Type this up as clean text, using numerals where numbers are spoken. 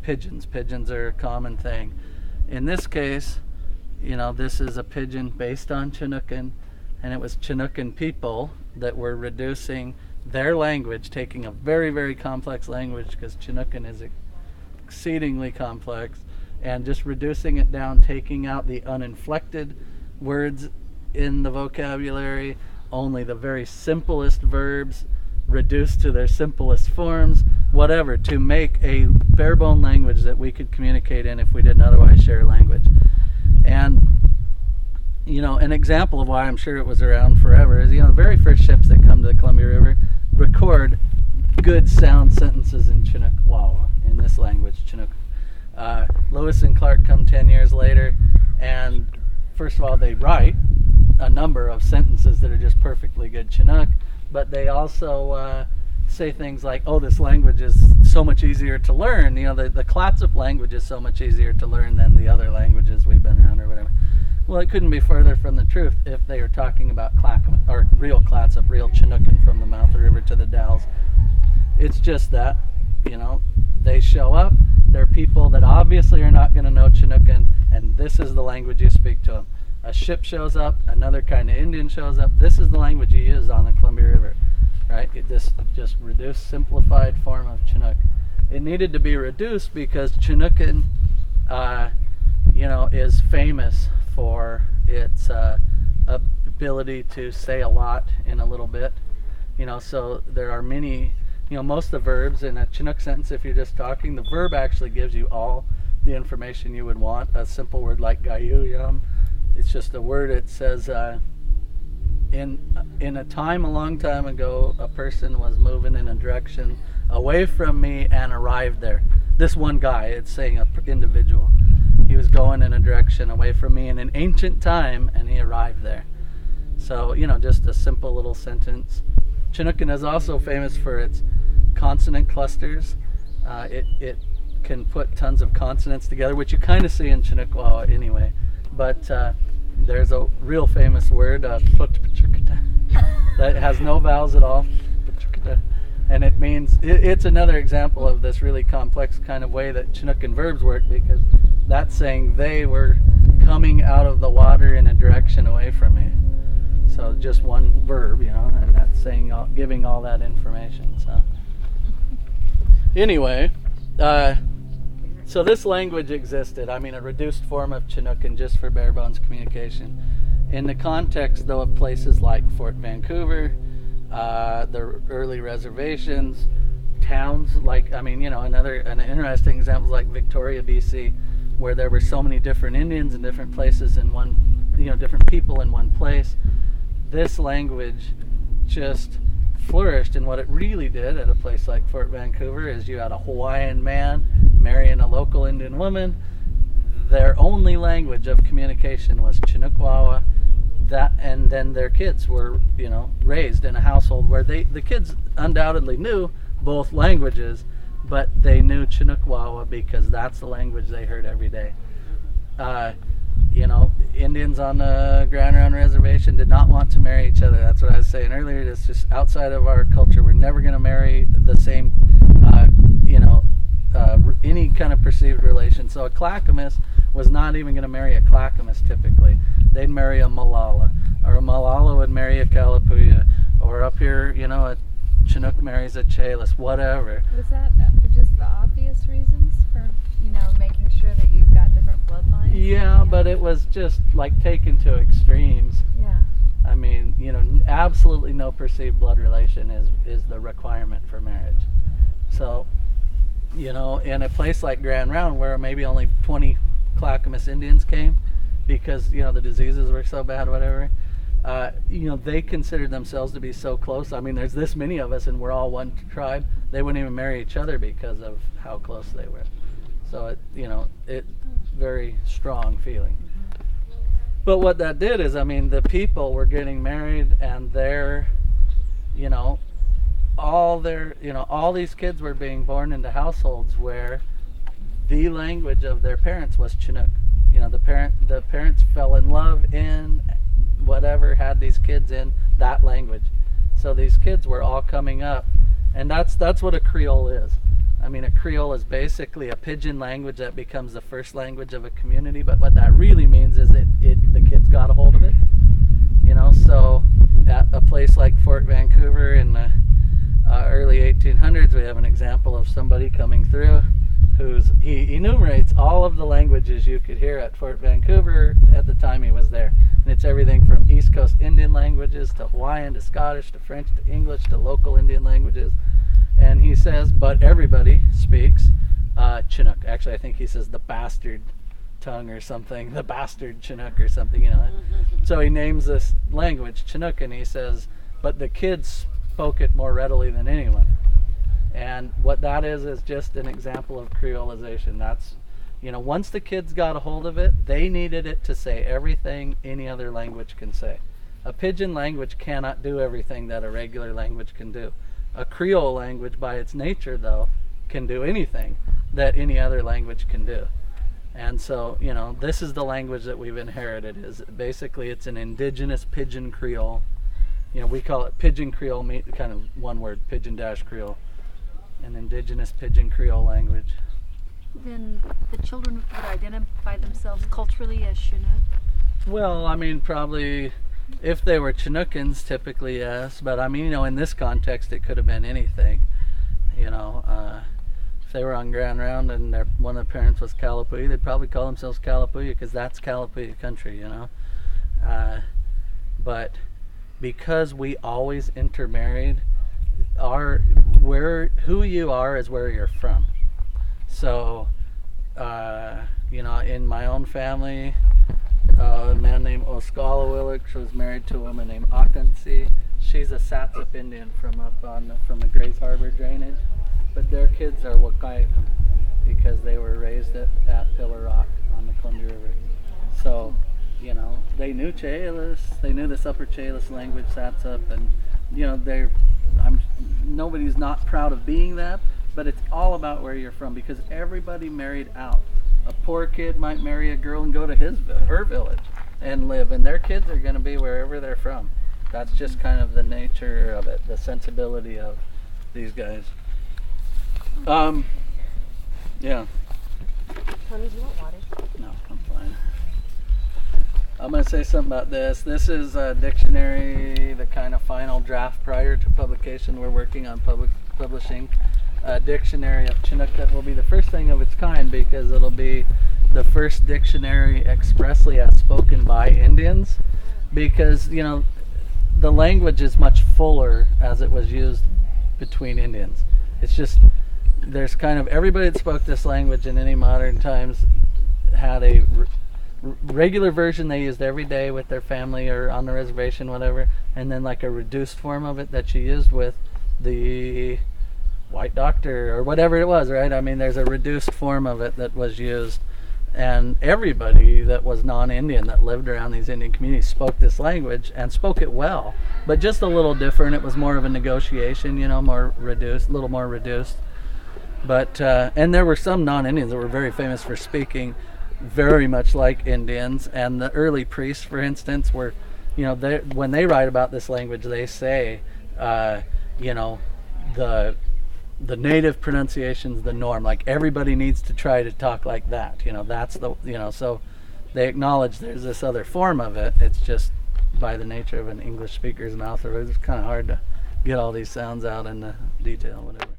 pigeons. Pigeons are a common thing. In this case, this is a pigeon based on Chinookan, and it was Chinookan people that were reducing their language, taking a very, very complex language, because Chinookan is exceedingly complex, and just reducing it down, taking out the uninflected words in the vocabulary, only the very simplest verbs reduced to their simplest forms, whatever, to make a bare-bone language that we could communicate in if we didn't otherwise share language. And an example of why I'm sure it was around forever is, the very first ships that come to the Columbia River record good sound sentences in Chinook Wawa, in this language, Chinook. Lewis and Clark come 10 years later, and first of all, they write a number of sentences that are just perfectly good Chinook, but they also say things like, oh, this language is so much easier to learn. The Clatsop language is so much easier to learn than the other languages we've been around or whatever. Well, it couldn't be further from the truth if they are talking about Clackamas, or real Clatsop, real Chinookan from the mouth of the river to the Dalles. It's just that, they show up, they're people that obviously are not going to know Chinookan, and this is the language you speak to them. A ship shows up, another kind of Indian shows up, this is the language you use on the Columbia River, right? This just reduced, simplified form of Chinook. It needed to be reduced because Chinookan, is famous for its ability to say a lot in a little bit. So there are many, most of the verbs in a Chinook sentence, if you're just talking, the verb actually gives you all the information you would want. A simple word like gayuyam, it's just a word. It says, in a time a long time ago, a person was moving in a direction away from me and arrived there. This one guy, it's saying an individual. He was going in a direction away from me in an ancient time, and he arrived there. So, just a simple little sentence. Chinookan is also famous for its consonant clusters. It can put tons of consonants together, which you kind of see in Chinook Wawa anyway. But there's a real famous word, that has no vowels at all. And it means, it's another example of this really complex kind of way that Chinookan verbs work, because that's saying they were coming out of the water in a direction away from me. So just one verb, and that's saying, giving all that information. So anyway, so this language existed. I mean, a reduced form of Chinookan just for bare bones communication. In the context, though, of places like Fort Vancouver, the early reservations, towns like, an interesting example is like Victoria, BC, where there were so many different Indians in different places in one, different people in one place. This language just flourished, and what it really did at a place like Fort Vancouver is you had a Hawaiian man marrying a local Indian woman. Their only language of communication was Chinook Wawa. And then their kids were, raised in a household where the kids undoubtedly knew both languages, but they knew Chinook Wawa because that's the language they heard every day. Indians on the Grand Round Reservation did not want to marry each other. That's what I was saying earlier. It's just outside of our culture. We're never going to marry the same, any kind of perceived relation. So a Clackamas was not even going to marry a Clackamas typically. They'd marry a Malala, or a Malala would marry a Kalapuya, or up here, a Chinook marries a Chelis, whatever. Was that for just the obvious reasons for, making sure that you've got different bloodlines? Yeah, but it was just like taken to extremes. Yeah. I mean, absolutely no perceived blood relation is the requirement for marriage. So, in a place like Grand Round where maybe only 20 Clackamas Indians came because, the diseases were so bad, whatever, they considered themselves to be so close. I mean, there's this many of us and we're all one tribe. They wouldn't even marry each other because of how close they were. So it very strong feeling. But what that did is, the people were getting married, and all these kids were being born into households where the language of their parents was Chinook. The parents fell in love in whatever, had these kids in that language. So these kids were all coming up, and that's what a Creole is. I mean, a Creole is basically a pidgin language that becomes the first language of a community, but what that really means is that the kids got a hold of it. You know, so at a place like Fort Vancouver in the early 1800s, we have an example of somebody coming through he enumerates all of the languages you could hear at Fort Vancouver at the time he was there. And it's everything from East Coast Indian languages to Hawaiian to Scottish to French to English to local Indian languages. And he says, but everybody speaks Chinook. Actually, I think he says the bastard tongue or something, the bastard Chinook or something, you know. So he names this language Chinook, and he says, but the kids spoke it more readily than anyone. And what that is just an example of creolization. That's, you know, once the kids got a hold of it, they needed it to say everything any other language can say. A pidgin language cannot do everything that a regular language can do. A Creole language, by its nature, though, can do anything that any other language can do. And so, you know, this is the language that we've inherited. Is basically it's an indigenous Pidgin Creole. You know, we call it Pidgin Creole, kind of one word, Pidgin-Creole. An indigenous Pidgin Creole language. Then the children would identify themselves culturally as Chinook? Well, I mean, probably if they were Chinookans, typically yes. But I mean, you know, in this context, it could have been anything. You know, if they were on Grand Round and one of the parents was Kalapuya, they'd probably call themselves Kalapuya because that's Kalapuya country, you know. But because we always intermarried, who you are is where you're from. So, you know, in my own family, a man named Oskalawillich was married to a woman named Akansi. She's a Satsip Indian from the Grays Harbor drainage, but their kids are Wakayakam because they were raised at Pillar Rock on the Columbia River. So, you know, they knew Chehalis, they knew this Upper Chehalis language, Satsip, and you know, nobody's not proud of being that, but it's all about where you're from because everybody married out. A poor kid might marry a girl and go to her village and live, and their kids are going to be wherever they're from. That's just kind of the nature of it, the sensibility of these guys. Yeah. Tony, do you want water? No, I'm fine. I'm going to say something about this. This is a dictionary, the kind of final draft prior to publication. We're working on publishing a dictionary of Chinook that will be the first thing of its kind because it'll be the first dictionary expressly as spoken by Indians because, you know, the language is much fuller as it was used between Indians. It's just, there's kind of, everybody that spoke this language in any modern times had a regular version they used every day with their family or on the reservation, whatever, and then like a reduced form of it that you used with the white doctor or whatever it was, right? I mean, there's a reduced form of it that was used, and everybody that was non-Indian that lived around these Indian communities spoke this language and spoke it well, but just a little different. It was more of a negotiation, you know, more reduced, a little more reduced. But and there were some non-Indians that were very famous for speaking very much like Indians, and the early priests, for instance, were, you know, when they write about this language, they say, you know, the native pronunciation's the norm. Like everybody needs to try to talk like that. You know, that's the, you know, so they acknowledge there's this other form of it. It's just by the nature of an English speaker's mouth, or it's kind of hard to get all these sounds out in the detail, whatever.